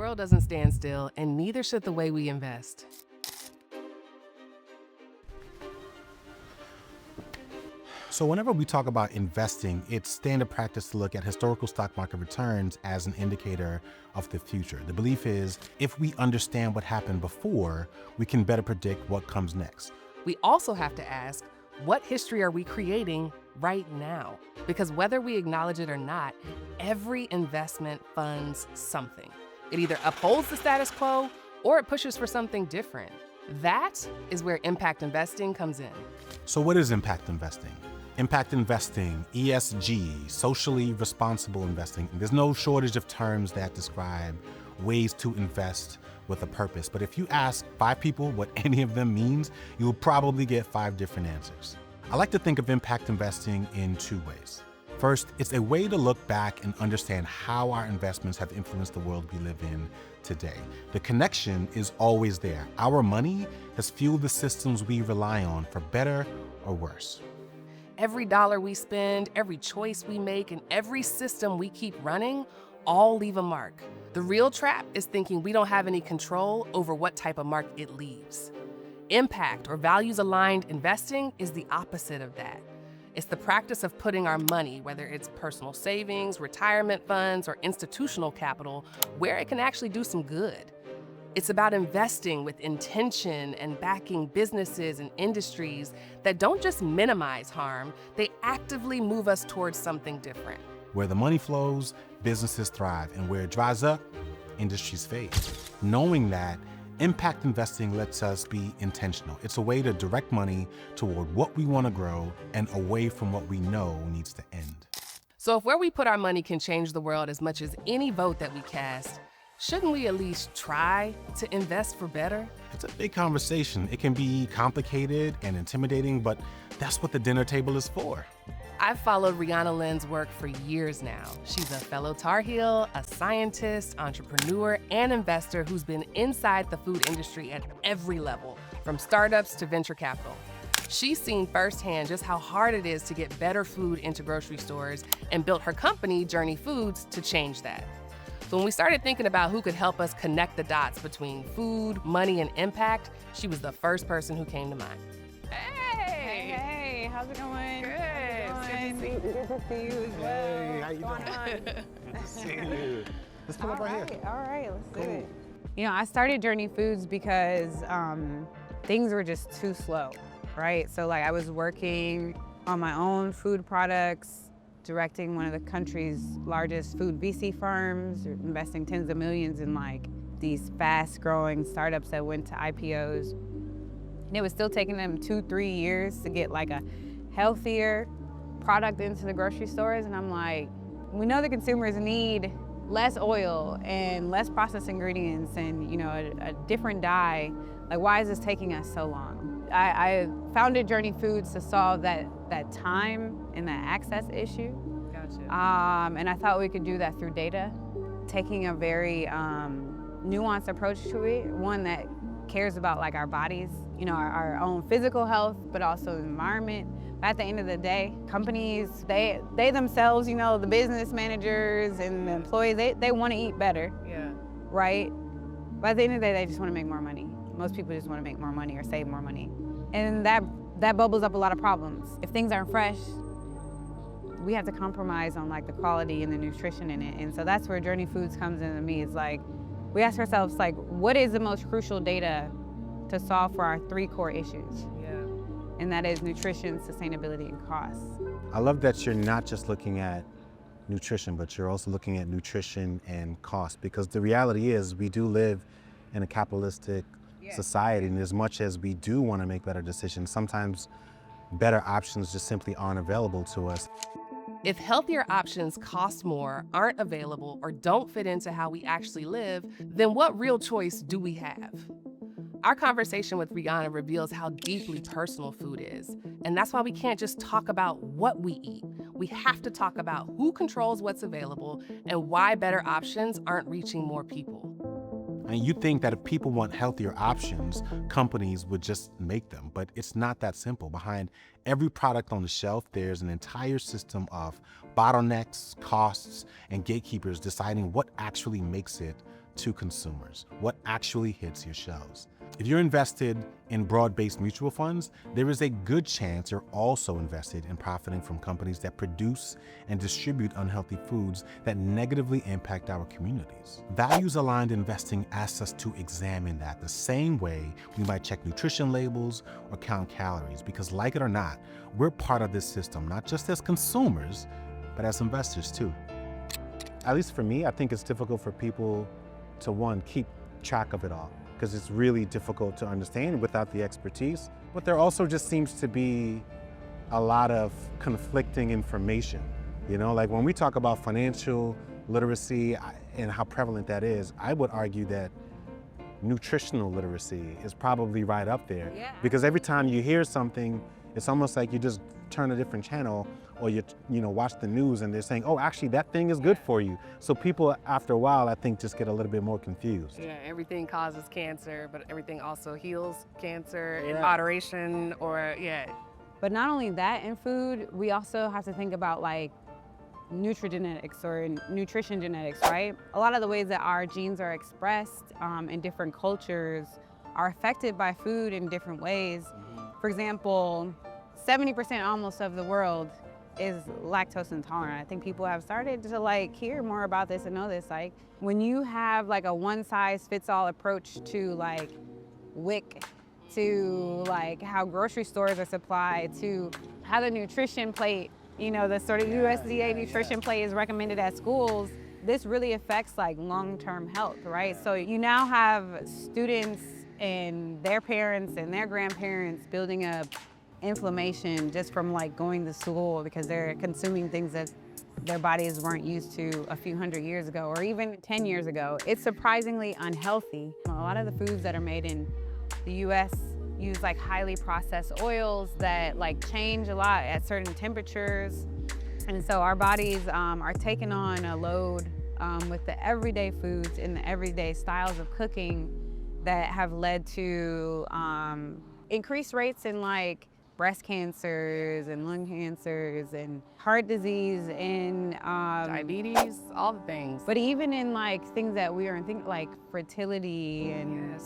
world doesn't stand still, and neither should the way we invest. So whenever we talk about investing, it's standard practice to look at historical stock market returns as an indicator of the future. The belief is if we understand what happened before, we can better predict what comes next. We also have to ask, what history are we creating right now? Because whether we acknowledge it or not, every investment funds something. It either upholds the status quo or it pushes for something different. That is where impact investing comes in. So what is impact investing? Impact investing, ESG, socially responsible investing. There's no shortage of terms that describe ways to invest with a purpose. But if you ask 5 people what any of them means, you'll probably get 5 different answers. I like to think of impact investing in 2 ways. First, it's a way to look back and understand how our investments have influenced the world we live in today. The connection is always there. Our money has fueled the systems we rely on for better or worse. Every dollar we spend, every choice we make, and every system we keep running all leave a mark. The real trap is thinking we don't have any control over what type of mark it leaves. Impact or values-aligned investing is the opposite of that. It's the practice of putting our money, whether it's personal savings, retirement funds, or institutional capital, where it can actually do some good. It's about investing with intention and backing businesses and industries that don't just minimize harm, they actively move us towards something different. Where the money flows, businesses thrive, and where it dries up, industries fade. Knowing that, impact investing lets us be intentional. It's a way to direct money toward what we want to grow and away from what we know needs to end. So if where we put our money can change the world as much as any vote that we cast, shouldn't we at least try to invest for better? It's a big conversation. It can be complicated and intimidating, but that's what the dinner table is for. I've followed Riana Lynn's work for years now. She's a fellow Tar Heel, a scientist, entrepreneur, and investor who's been inside the food industry at every level, from startups to venture capital. She's seen firsthand just how hard it is to get better food into grocery stores and built her company, Journey Foods, to change that. So when we started thinking about who could help us connect the dots between food, money, and impact, she was the first person who came to mind. Hey! Hey, how's it going? Good. Good to see you as well. Hey, how you doing? Good to see you. Let's pull up right here. All right, let's do it. You know, I started Journey Foods because things were just too slow, right? So like I was working on my own food products, directing one of the country's largest food VC firms, investing tens of millions in like these fast growing startups that went to IPOs. And it was still taking them 2-3 years to get like a healthier product into the grocery stores. And I'm like, we know the consumers need less oil and less processed ingredients and, you know, a different dye. Like, why is this taking us so long? I founded Journey Foods to solve that time and that access issue. Gotcha. And I thought we could do that through data, taking a very nuanced approach to it, one that cares about like our bodies, you know, our own physical health, but also the environment. But at the end of the day, companies, they themselves, you know, the business managers and the employees, they want to eat better, Yeah. right? But at the end of the day, they just want to make more money. Most people just want to make more money or save more money. And that bubbles up a lot of problems. If things aren't fresh, we have to compromise on like the quality and the nutrition in it. And so that's where Journey Foods comes into me. It's like, we ask ourselves like, what is the most crucial data to solve for our 3 core issues? Yeah. And that is nutrition, sustainability, and cost. I love that you're not just looking at nutrition, but you're also looking at nutrition and cost, because the reality is we do live in a capitalistic society, and as much as we do want to make better decisions, sometimes better options just simply aren't available to us. If healthier options cost more, aren't available, or don't fit into how we actually live, then what real choice do we have? Our conversation with Riana reveals how deeply personal food is, and that's why we can't just talk about what we eat. We have to talk about who controls what's available and why better options aren't reaching more people. And you think that if people want healthier options, companies would just make them, but it's not that simple. Behind every product on the shelf, there's an entire system of bottlenecks, costs, and gatekeepers deciding what actually makes it to consumers, what actually hits your shelves. If you're invested in broad-based mutual funds, there is a good chance you're also invested in profiting from companies that produce and distribute unhealthy foods that negatively impact our communities. Values-aligned investing asks us to examine that the same way we might check nutrition labels or count calories, because like it or not, we're part of this system, not just as consumers, but as investors too. At least for me, I think it's difficult for people to, one, keep track of it all, because it's really difficult to understand without the expertise. But there also just seems to be a lot of conflicting information. You know, like when we talk about financial literacy and how prevalent that is, I would argue that nutritional literacy is probably right up there. Yeah. Because every time you hear something, it's almost like you just turn a different channel, or you watch the news and they're saying, oh, actually that thing is good for you. So people after a while, I think, just get a little bit more confused. Yeah, everything causes cancer, but everything also heals cancer in Yeah. moderation, or But not only that in food, we also have to think about like nutrigenetics or nutrition genetics, right? A lot of the ways that our genes are expressed in different cultures are affected by food in different ways. For example, 70% almost of the world is lactose intolerant. I think people have started to like hear more about this and know this. Like when you have like a one size fits all approach to like WIC, to like how grocery stores are supplied, to how the nutrition plate, the sort of USDA nutrition plate is recommended at schools, this really affects like long-term health, right? So you now have students and their parents and their grandparents building up inflammation just from like going to school because they're consuming things that their bodies weren't used to a few hundred years ago or even 10 years ago. It's surprisingly unhealthy. A lot of the foods that are made in the US use like highly processed oils that like change a lot at certain temperatures. And so our bodies are taking on a load with the everyday foods and the everyday styles of cooking that have led to increased rates in like breast cancers and lung cancers and heart disease and diabetes, all the things. But even in like things that we aren't thinking, like fertility and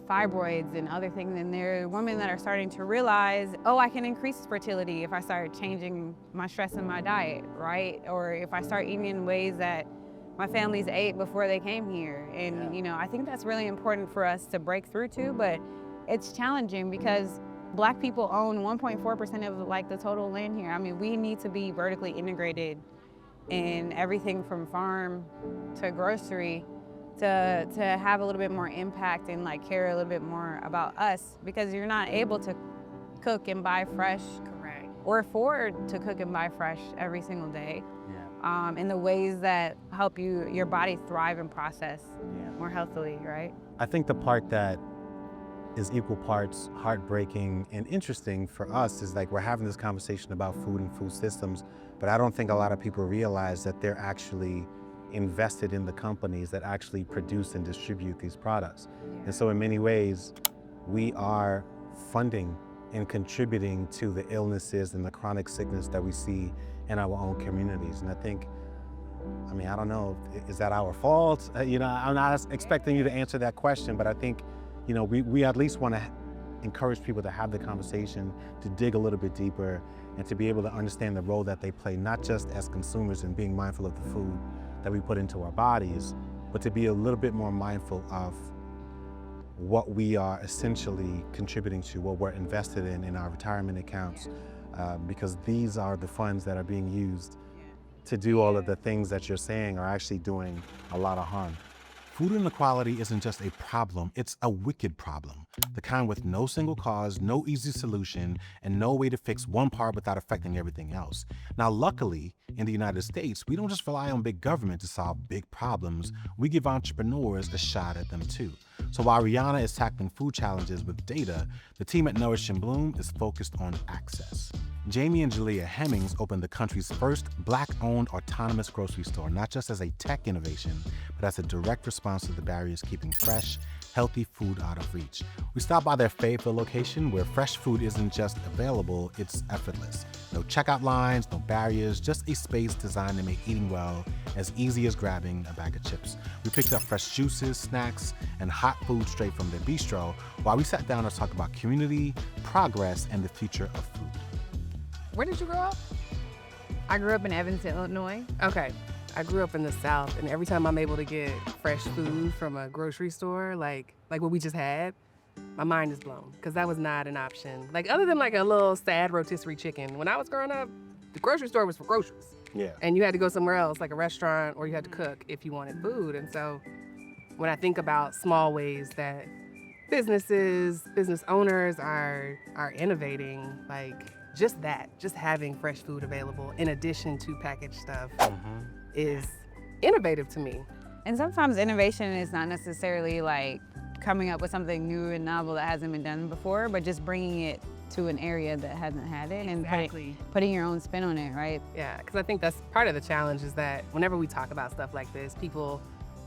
fibroids and other things, and there are women that are starting to realize, oh, I can increase fertility if I start changing my stress in my diet, right? Or if I start eating in ways that my families ate before they came here. And I think that's really important for us to break through to, but it's challenging because Black people own 1.4% of like the total land here. I mean, we need to be vertically integrated in everything from farm to grocery to have a little bit more impact and like care a little bit more about us, because you're not able to cook and buy fresh. Correct. Or afford to cook and buy fresh every single day. In the ways that help your body thrive and process more healthily, right? I think the part that is equal parts heartbreaking and interesting for us is like we're having this conversation about food and food systems, but I don't think a lot of people realize that they're actually invested in the companies that actually produce and distribute these products. And so in many ways, we are funding and contributing to the illnesses and the chronic sickness that we see in our own communities. And I think, I don't know, is that our fault? I'm not expecting you to answer that question, but I think, we at least want to encourage people to have the conversation, to dig a little bit deeper, and to be able to understand the role that they play, not just as consumers and being mindful of the food that we put into our bodies, but to be a little bit more mindful of what we are essentially contributing to, what we're invested in our retirement accounts, because these are the funds that are being used to do all of the things that you're saying are actually doing a lot of harm. Food inequality isn't just a problem, it's a wicked problem. The kind with no single cause, no easy solution, and no way to fix one part without affecting everything else. Now, luckily, in the United States, we don't just rely on big government to solve big problems, we give entrepreneurs a shot at them too. So while Riana is tackling food challenges with data, the team at Nourish Bloom is focused on access. Jamie and Jalea Hemmings opened the country's first Black-owned autonomous grocery store, not just as a tech innovation, but as a direct response to the barriers keeping fresh, healthy food out of reach. We stopped by their Fayetteville location where fresh food isn't just available, it's effortless. No checkout lines, no barriers, just a space designed to make eating well as easy as grabbing a bag of chips. We picked up fresh juices, snacks, and hot food straight from their bistro while we sat down to talk about community, progress, and the future of food. Where did you grow up? I grew up in Evanston, Illinois. Okay. I grew up in the South, and every time I'm able to get fresh food from a grocery store, like what we just had, my mind is blown, because that was not an option. Like, other than like a little sad rotisserie chicken, when I was growing up, the grocery store was for groceries. Yeah. And you had to go somewhere else, like a restaurant, or you had to cook if you wanted food. And so when I think about small ways that business owners are innovating, like just having fresh food available in addition to packaged stuff is innovative to me. And sometimes innovation is not necessarily like coming up with something new and novel that hasn't been done before, but just bringing it to an area that hasn't had it and putting your own spin on it, right? Yeah, because I think that's part of the challenge, is that whenever we talk about stuff like this, people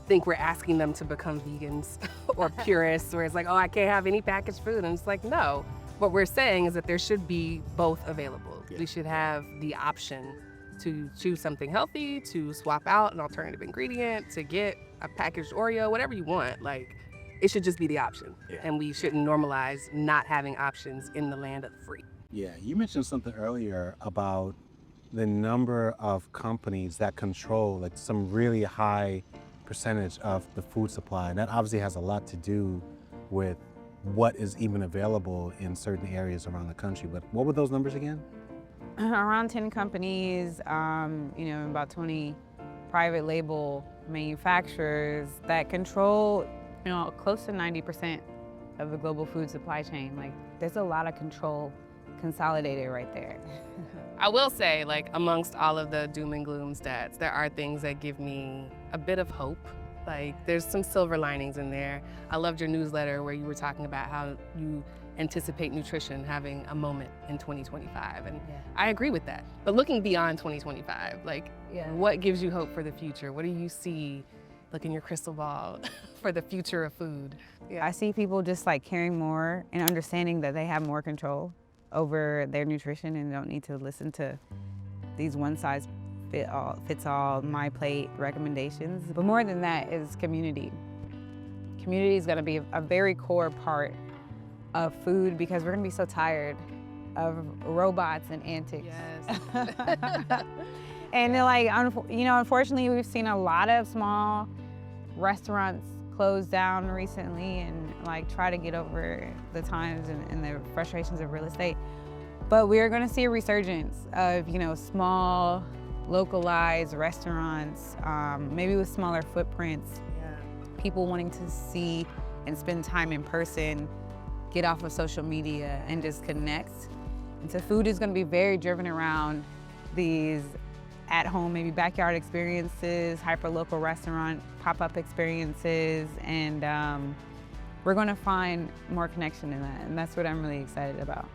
think we're asking them to become vegans or purists, where it's like, oh, I can't have any packaged food. And it's like, no. What we're saying is that there should be both available. Yeah. We should have the option to choose something healthy, to swap out an alternative ingredient, to get a packaged Oreo, whatever you want. Like, it should just be the option. Yeah. And we shouldn't normalize not having options in the land of the free. Yeah, you mentioned something earlier about the number of companies that control like some really high percentage of the food supply. And that obviously has a lot to do with what is even available in certain areas around the country. But what were those numbers again? Around 10 companies, about 20 private label manufacturers that control, close to 90% of the global food supply chain. Like, there's a lot of control consolidated right there. I will say, like, amongst all of the doom and gloom stats, there are things that give me a bit of hope. Like, there's some silver linings in there. I loved your newsletter where you were talking about how you anticipate nutrition having a moment in 2025. And I agree with that. But looking beyond 2025, like, what gives you hope for the future? What do you see, look in your crystal ball, for the future of food? Yeah. I see people just like caring more and understanding that they have more control over their nutrition and don't need to listen to these fits all, my plate recommendations. But more than that is community. Community is gonna be a very core part of food, because we're gonna be so tired of robots and antics. Yes. And like, unfortunately, we've seen a lot of small restaurants close down recently and like try to get over the times and the frustrations of real estate. But we're gonna see a resurgence of, small, localized restaurants, maybe with smaller footprints. Yeah. People wanting to see and spend time in person, get off of social media and just connect. And so food is gonna be very driven around these at-home, maybe backyard experiences, hyper-local restaurant, pop-up experiences, and we're gonna find more connection in that, and that's what I'm really excited about.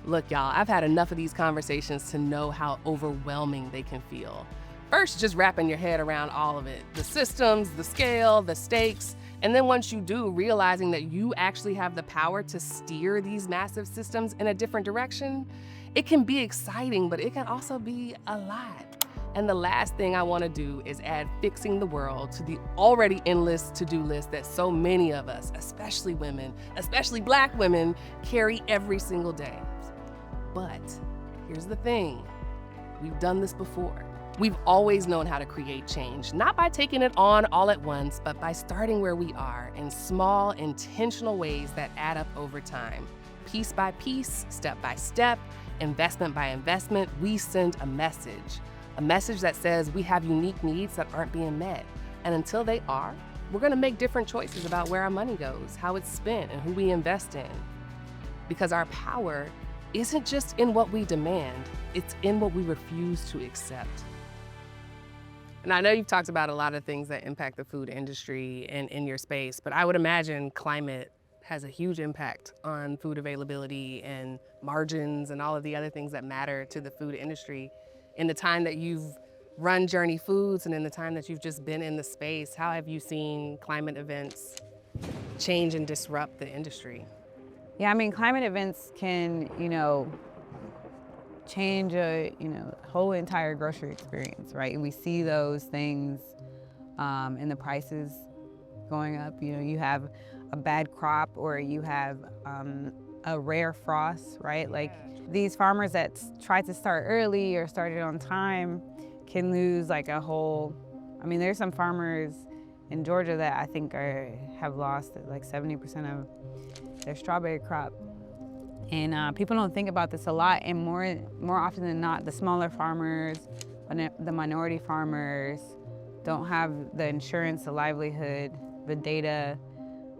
Look, y'all, I've had enough of these conversations to know how overwhelming they can feel. First, just wrapping your head around all of it, the systems, the scale, the stakes, and then once you do, realizing that you actually have the power to steer these massive systems in a different direction, it can be exciting, but it can also be a lot. And the last thing I want to do is add fixing the world to the already endless to-do list that so many of us, especially women, especially Black women, carry every single day. But here's the thing, we've done this before. We've always known how to create change, not by taking it on all at once, but by starting where we are in small, intentional ways that add up over time. Piece by piece, step by step, investment by investment, we send a message that says we have unique needs that aren't being met. And until they are, we're gonna make different choices about where our money goes, how it's spent, and who we invest in. Because our power isn't just in what we demand, it's in what we refuse to accept. And I know you've talked about a lot of things that impact the food industry and in your space, but I would imagine climate has a huge impact on food availability and margins and all of the other things that matter to the food industry. In the time that you've run Journey Foods and in the time that you've just been in the space, how have you seen climate events change and disrupt the industry? Yeah, I mean, climate events can, change a, whole entire grocery experience, right? And we see those things in the prices going up. You have a bad crop or you have a rare frost, right? Like these farmers that tried to start early or started on time can lose like a whole, there's some farmers in Georgia that I think have lost like 70% of their strawberry crop. And people don't think about this a lot, and more often than not, the smaller farmers, the minority farmers don't have the insurance, the livelihood, the data,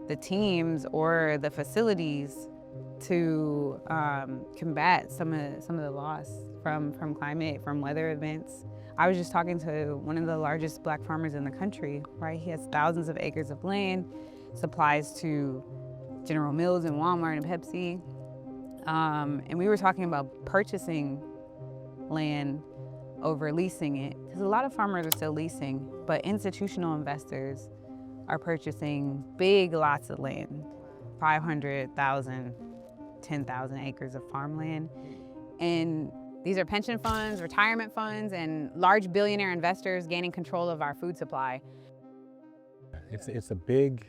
the teams, or the facilities to combat some of the loss from climate, from weather events. I was just talking to one of the largest Black farmers in the country, right? He has thousands of acres of land, supplies to General Mills and Walmart and Pepsi. And we were talking about purchasing land over leasing it, because a lot of farmers are still leasing, but institutional investors are purchasing big lots of land, 500,000, 10,000 acres of farmland. And these are pension funds, retirement funds, and large billionaire investors gaining control of our food supply. It's a big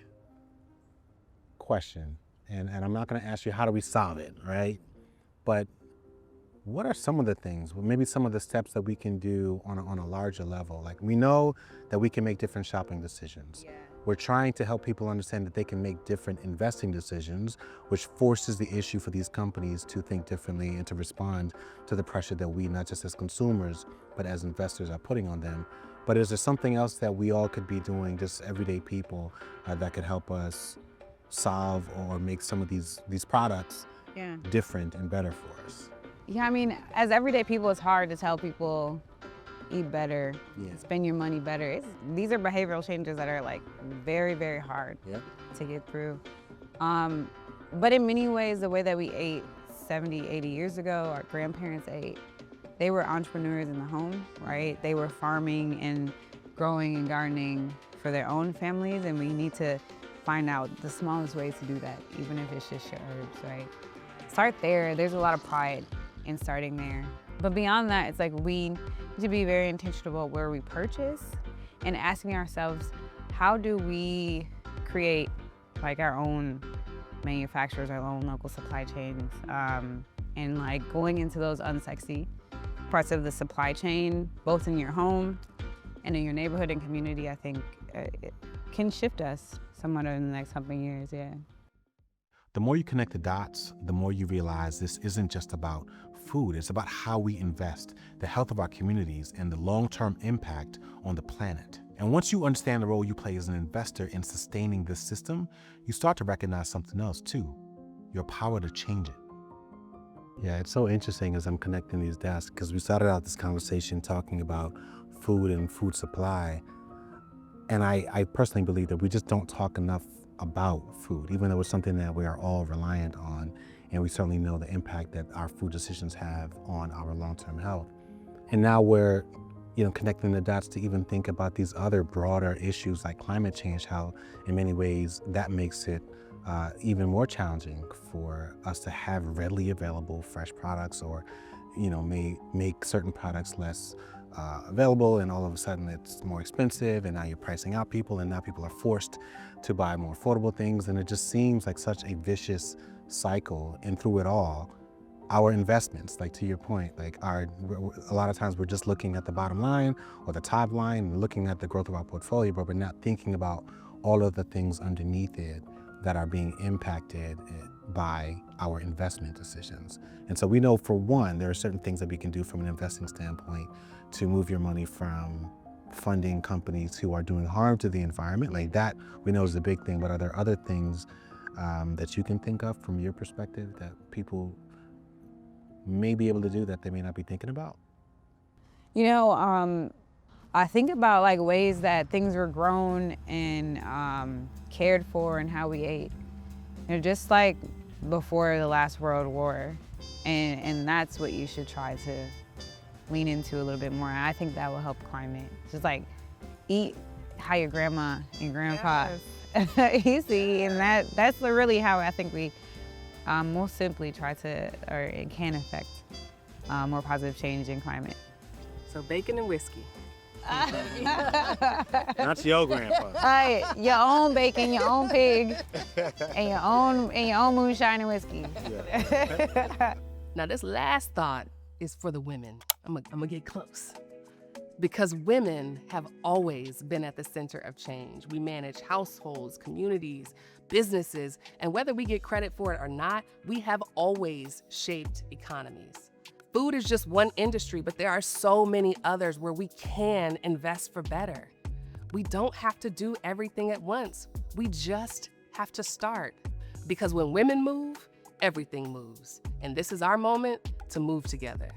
question, and I'm not going to ask you how do we solve it, right? But what are some of the things, maybe some of the steps that we can do on a larger level? Like, we know that we can make different shopping decisions. Yeah. We're trying to help people understand that they can make different investing decisions, which forces the issue for these companies to think differently and to respond to the pressure that we, not just as consumers, but as investors, are putting on them. But is there something else that we all could be doing, just everyday people, that could help us solve or make some of these products different and better for us? Yeah, as everyday people, it's hard to tell people eat better, spend your money better. These are behavioral changes that are like very, very hard to get through. But in many ways, the way that we ate 70, 80 years ago, our grandparents ate, they were entrepreneurs in the home, right? They were farming and growing and gardening for their own families, and we need to find out the smallest ways to do that, even if it's just your herbs, right? Start there. There's a lot of pride in starting there. But beyond that, it's like we need to be very intentional about where we purchase and asking ourselves, how do we create like our own manufacturers, our own local supply chains, and like going into those unsexy parts of the supply chain, both in your home and in your neighborhood and community, I think it can shift us somewhat in the next couple of years, The more you connect the dots, the more you realize this isn't just about food. It's about how we invest, the health of our communities, and the long-term impact on the planet. And once you understand the role you play as an investor in sustaining this system, you start to recognize something else too, your power to change it. Yeah, it's so interesting as I'm connecting these dots, because we started out this conversation talking about food and food supply. And I personally believe that we just don't talk enough about food, even though it's something that we are all reliant on. And we certainly know the impact that our food decisions have on our long-term health. And now we're, connecting the dots to even think about these other broader issues like climate change, how in many ways that makes it even more challenging for us to have readily available fresh products, or, may make certain products less available, and all of a sudden it's more expensive, and now you're pricing out people, and now people are forced to buy more affordable things, and it just seems like such a vicious cycle. And through it all, our investments, like to your point, like a lot of times we're just looking at the bottom line or the top line and looking at the growth of our portfolio, but we're not thinking about all of the things underneath it that are being impacted by our investment decisions. And so we know, for one, there are certain things that we can do from an investing standpoint to move your money from funding companies who are doing harm to the environment. Like that, we know is a big thing, but are there other things that you can think of from your perspective that people may be able to do that they may not be thinking about? I think about like ways that things were grown and cared for and how we ate. They're just like before the last World War. And that's what you should try to lean into a little bit more. I think that will help climate. Just like eat how your grandma and grandpa used to eat. And that's really how I think we most simply try to, or it can affect more positive change in climate. So bacon and whiskey. Not your grandpa. Your own bacon, your own pig, and your own moonshine and whiskey. Yeah. Now this last thought is for the women. I'm gonna get close. Because women have always been at the center of change. We manage households, communities, businesses, and whether we get credit for it or not, we have always shaped economies. Food is just one industry, but there are so many others where we can invest for better. We don't have to do everything at once. We just have to start. Because when women move, everything moves. And this is our moment to move together.